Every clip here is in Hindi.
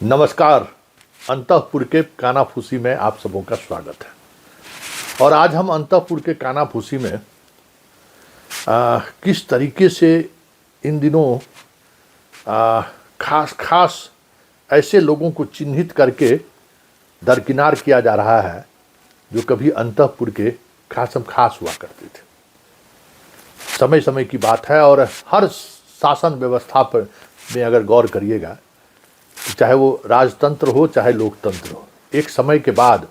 नमस्कार। अंतःपुर के कानाफूसी में आप सबों का स्वागत है। और आज हम अंतःपुर के कानाफूसी में किस तरीके से इन दिनों खास खास ऐसे लोगों को चिन्हित करके दरकिनार किया जा रहा है जो कभी अंतःपुर के खासम खास हुआ करते थे। समय समय की बात है और हर शासन व्यवस्था पर में अगर गौर करिएगा, चाहे वो राजतंत्र हो चाहे लोकतंत्र हो, एक समय के बाद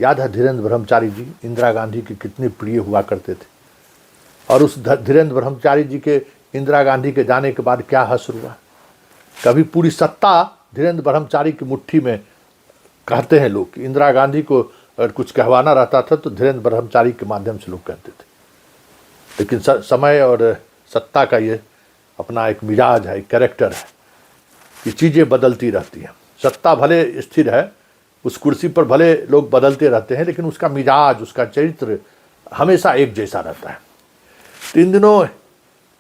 याद है धीरेन्द्र ब्रह्मचारी जी इंदिरा गांधी के कितने प्रिय हुआ करते थे। और उस धीरेन्द्र ब्रह्मचारी जी के इंदिरा गांधी के जाने के बाद क्या हश्र हुआ। कभी पूरी सत्ता धीरेन्द्र ब्रह्मचारी की मुट्ठी में, कहते हैं लोग कि इंदिरा गांधी को अगर कुछ कहवाना रहता था तो धीरेन्द्र ब्रह्मचारी के माध्यम से लोग कहते थे। लेकिन समय और सत्ता का ये अपना एक मिजाज है, एक कैरेक्टर है कि चीज़ें बदलती रहती हैं। सत्ता भले स्थिर है, उस कुर्सी पर भले लोग बदलते रहते हैं, लेकिन उसका मिजाज, उसका चरित्र हमेशा एक जैसा रहता है। तो इन दिनों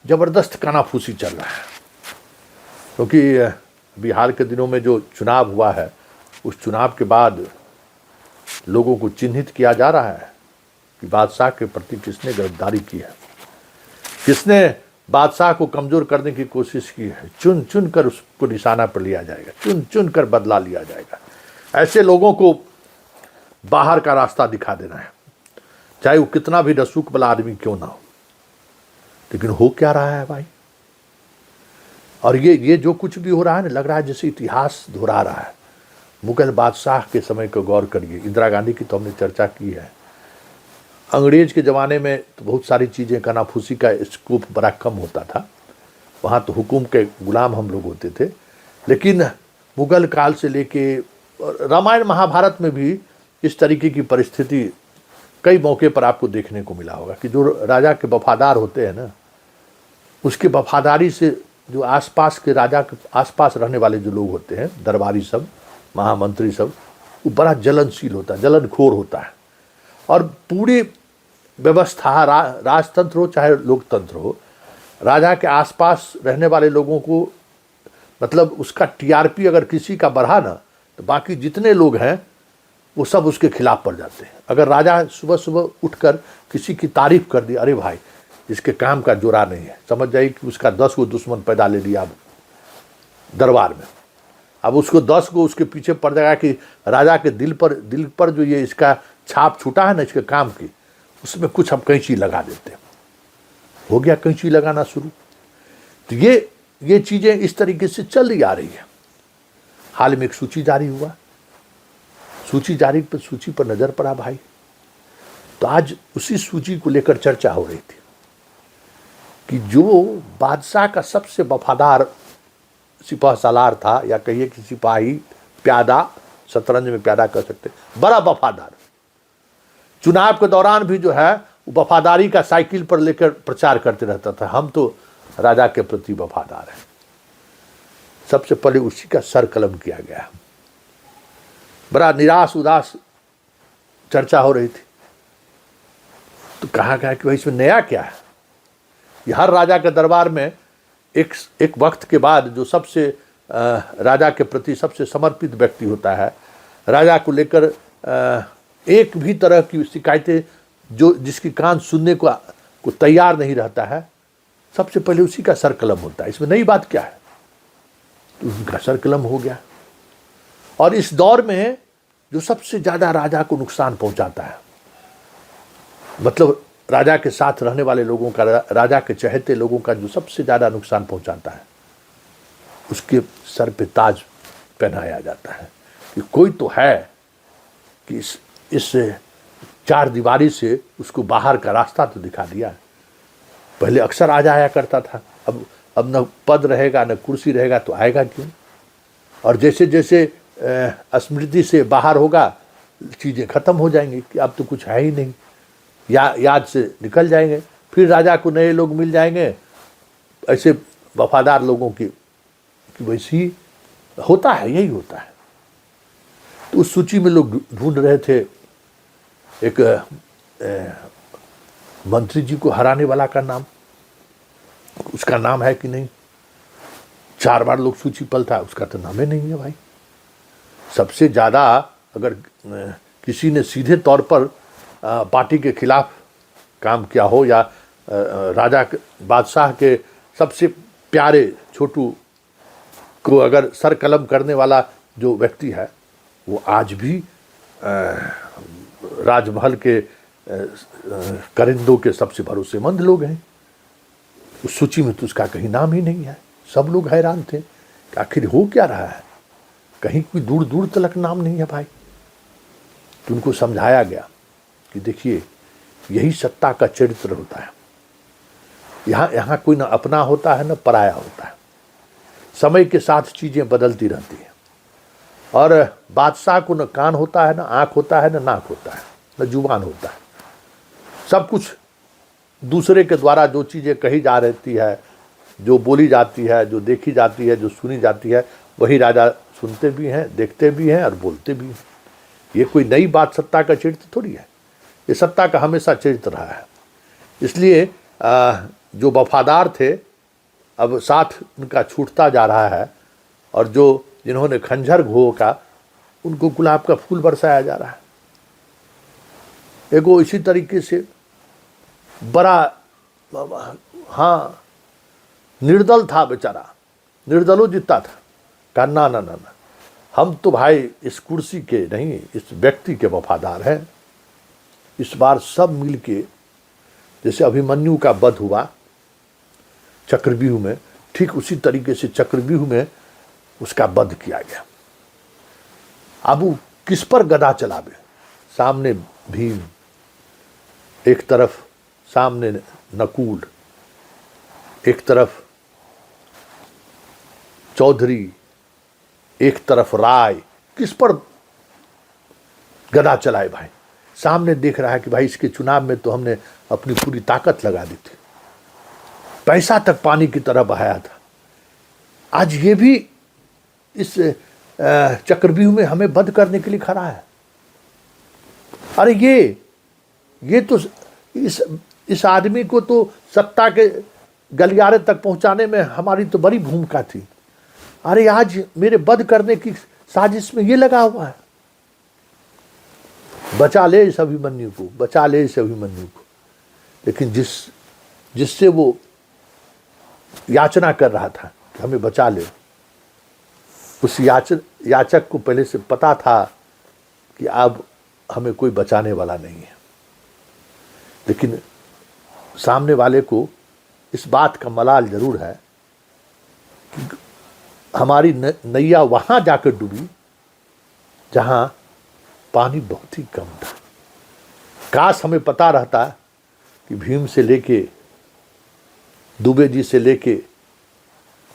ज़बरदस्त कानाफूसी चल रहा है, क्योंकि बिहार के दिनों में जो चुनाव हुआ है, उस चुनाव के बाद लोगों को चिन्हित किया जा रहा है कि बादशाह के प्रति किसने गिरफ्तारी की है, किसने बादशाह को कमज़ोर करने की कोशिश की है। चुन चुन कर उसको निशाना पर लिया जाएगा, चुन चुन कर बदला लिया जाएगा। ऐसे लोगों को बाहर का रास्ता दिखा देना है, चाहे वो कितना भी रसूख वाला आदमी क्यों ना हो। लेकिन हो क्या रहा है भाई, और ये जो कुछ भी हो रहा है ना, लग रहा है जैसे इतिहास दोहरा रहा है। मुगल बादशाह के समय को गौर करिए, इंदिरा गांधी की तो हमने चर्चा की है। अंग्रेज के ज़माने में तो बहुत सारी चीज़ें, कानाफूसी का स्कोप बड़ा कम होता था, वहाँ तो हुकूम के गुलाम हम लोग होते थे। लेकिन मुग़ल काल से लेके रामायण महाभारत में भी इस तरीके की परिस्थिति कई मौके पर आपको देखने को मिला होगा कि जो राजा के वफादार होते हैं ना, उसके वफादारी से जो आसपास के राजा के आसपास रहने वाले जो लोग होते हैं, दरबारी सब, महामंत्री सब, वो बड़ा जलनशील होता है, जलनखोर होता है। और पूरी व्यवस्था, राजतंत्र हो चाहे लोकतंत्र हो, राजा के आसपास रहने वाले लोगों को, मतलब उसका टीआरपी अगर किसी का बढ़ा ना, तो बाकी जितने लोग हैं वो सब उसके खिलाफ पड़ जाते हैं। अगर राजा सुबह सुबह उठकर किसी की तारीफ कर दी, अरे भाई इसके काम का जोरा नहीं है, समझ जाइए कि उसका 10 गो दुश्मन पैदा ले लिया अब दरबार में। अब उसको 10 गो उसके पीछे पड़ जाएगा कि राजा के दिल पर जो ये इसका छाप छूटा है ना इसके काम की, उसमें कुछ हम कैंची लगा देते हैं। हो गया कैंची लगाना शुरू। तो ये चीज़ें इस तरीके से चल आ रही है। हाल में एक सूची जारी हुआ, सूची पर नज़र पड़ा भाई, तो आज उसी सूची को लेकर चर्चा हो रही थी कि जो बादशाह का सबसे वफादार सिपाह सालार था, या कहिए कि सिपाही, प्यादा, शतरंज में प्यादा कह सकते, बड़ा वफादार, चुनाव के दौरान भी जो है वो वफादारी का साइकिल पर लेकर प्रचार करते रहता था, हम तो राजा के प्रति वफादार हैं। सबसे पहले उसी का सर कलम किया गया। बड़ा निराश उदास चर्चा हो रही थी। तो कहा गया कि भाई इसमें नया क्या है। ये हर राजा के दरबार में एक वक्त के बाद जो सबसे राजा के प्रति सबसे समर्पित व्यक्ति होता है, राजा को लेकर एक भी तरह की शिकायतें जो जिसकी कान सुनने को तैयार नहीं रहता है, सबसे पहले उसी का सर कलम होता है। इसमें नई बात क्या है, तो उनका सर कलम हो गया। और इस दौर में जो सबसे ज़्यादा राजा को नुकसान पहुंचाता है, मतलब राजा के साथ रहने वाले लोगों का, राजा के चहेते लोगों का जो सबसे ज़्यादा नुकसान पहुंचाता है, उसके सर पे ताज पहनाया जाता है कि कोई तो है कि इस चार दीवारी से उसको बाहर का रास्ता तो दिखा दिया। पहले अक्सर आ जाया करता था, अब न पद रहेगा न कुर्सी रहेगा तो आएगा क्यों। और जैसे जैसे स्मृति से बाहर होगा, चीज़ें ख़त्म हो जाएंगी कि अब तो कुछ है ही नहीं, याद से निकल जाएंगे। फिर राजा को नए लोग मिल जाएंगे, ऐसे वफादार लोगों की वैसी होता है, यही होता है। तो उस सूची में लोग ढूंढ रहे थे एक मंत्री जी को हराने वाला का नाम, उसका नाम है कि नहीं। 4 बार लोग सूची पलटा, उसका तो नाम ही नहीं है भाई। सबसे ज़्यादा अगर किसी ने सीधे तौर पर पार्टी के खिलाफ काम किया हो या राजा बादशाह के सबसे प्यारे छोटू को अगर सर कलम करने वाला जो व्यक्ति है वो आज भी राजमहल के करिंदों के सबसे भरोसेमंद लोग हैं। उस सूची में तो उसका कहीं नाम ही नहीं है। सब लोग हैरान थे कि आखिर हो क्या रहा है, कहीं कोई दूर दूर तक नाम नहीं है भाई। तो उनको समझाया गया कि देखिए यही सत्ता का चरित्र होता है। यहाँ कोई ना अपना होता है ना पराया होता है। समय के साथ चीज़ें बदलती रहती हैं और बादशाह को न कान होता है, न आँख होता है, न नाक होता है, न जुबान होता है। सब कुछ दूसरे के द्वारा जो चीज़ें कही जा रहती है, जो बोली जाती है, जो देखी जाती है, जो सुनी जाती है, वही राजा सुनते भी हैं, देखते भी हैं और बोलते भी हैं। ये कोई नई बात सत्ता का चरित्र थोड़ी है, ये सत्ता का हमेशा चरित्र रहा है। इसलिए जो वफादार थे अब साथ उनका छूटता जा रहा है और जो जिन्होंने खंजर घोंका उनको गुलाब का फूल बरसाया जा रहा है। एगो इसी तरीके से बड़ा हाँ निर्दल था बेचारा, निर्दलो जीता था। कहा ना ना ना ना, हम तो भाई इस कुर्सी के नहीं, इस व्यक्ति के वफादार हैं। इस बार सब मिल के, जैसे अभिमन्यु का वध हुआ चक्रव्यूह में, ठीक उसी तरीके से चक्रव्यूह में उसका वध किया गया। अब वो किस पर गदा चलावे? सामने भीम, एक तरफ सामने नकुल, एक तरफ चौधरी, एक तरफ राय, किस पर गदा चलाए भाई? सामने देख रहा है कि भाई इसके चुनाव में तो हमने अपनी पूरी ताकत लगा दी थी, पैसा तक पानी की तरह बहाया था। आज ये भी इस चक्रव्यूह में हमें वध करने के लिए खड़ा है। अरे ये तो इस आदमी को तो सत्ता के गलियारे तक पहुंचाने में हमारी तो बड़ी भूमिका थी। अरे आज मेरे वध करने की साजिश में ये लगा हुआ है। बचा ले इस अभिमन्यु को, बचा ले इस अभिमन्यु को। लेकिन जिससे वो याचना कर रहा था कि हमें बचा ले, उस याचक को पहले से पता था कि अब हमें कोई बचाने वाला नहीं है। लेकिन सामने वाले को इस बात का मलाल जरूर है कि हमारी नैया वहां जाकर डूबी जहां पानी बहुत ही कम था। काश हमें पता रहता कि भीम से लेके, दुबे जी से लेके,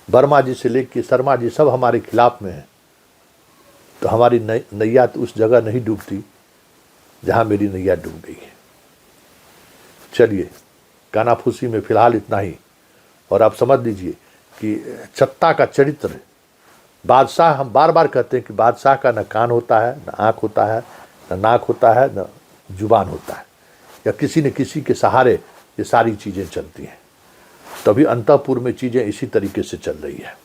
वर्मा जी से लेके शर्मा जी सब हमारे खिलाफ में हैं, तो हमारी नैया तो उस जगह नहीं डूबती जहां मेरी नैया डूब गई है। चलिए, कानाफूसी में फिलहाल इतना ही। और आप समझ लीजिए कि सत्ता का चरित्र, बादशाह, हम बार बार कहते हैं कि बादशाह का न कान होता है, न आँख होता है, न नाक होता है, न जुबान होता है, या किसी न किसी के सहारे ये सारी चीज़ें चलती हैं। तभी अंतःपुर में चीज़ें इसी तरीके से चल रही है।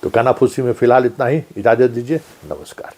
तो कानाफूसी में फिलहाल इतना ही, इजाज़त दीजिए, नमस्कार।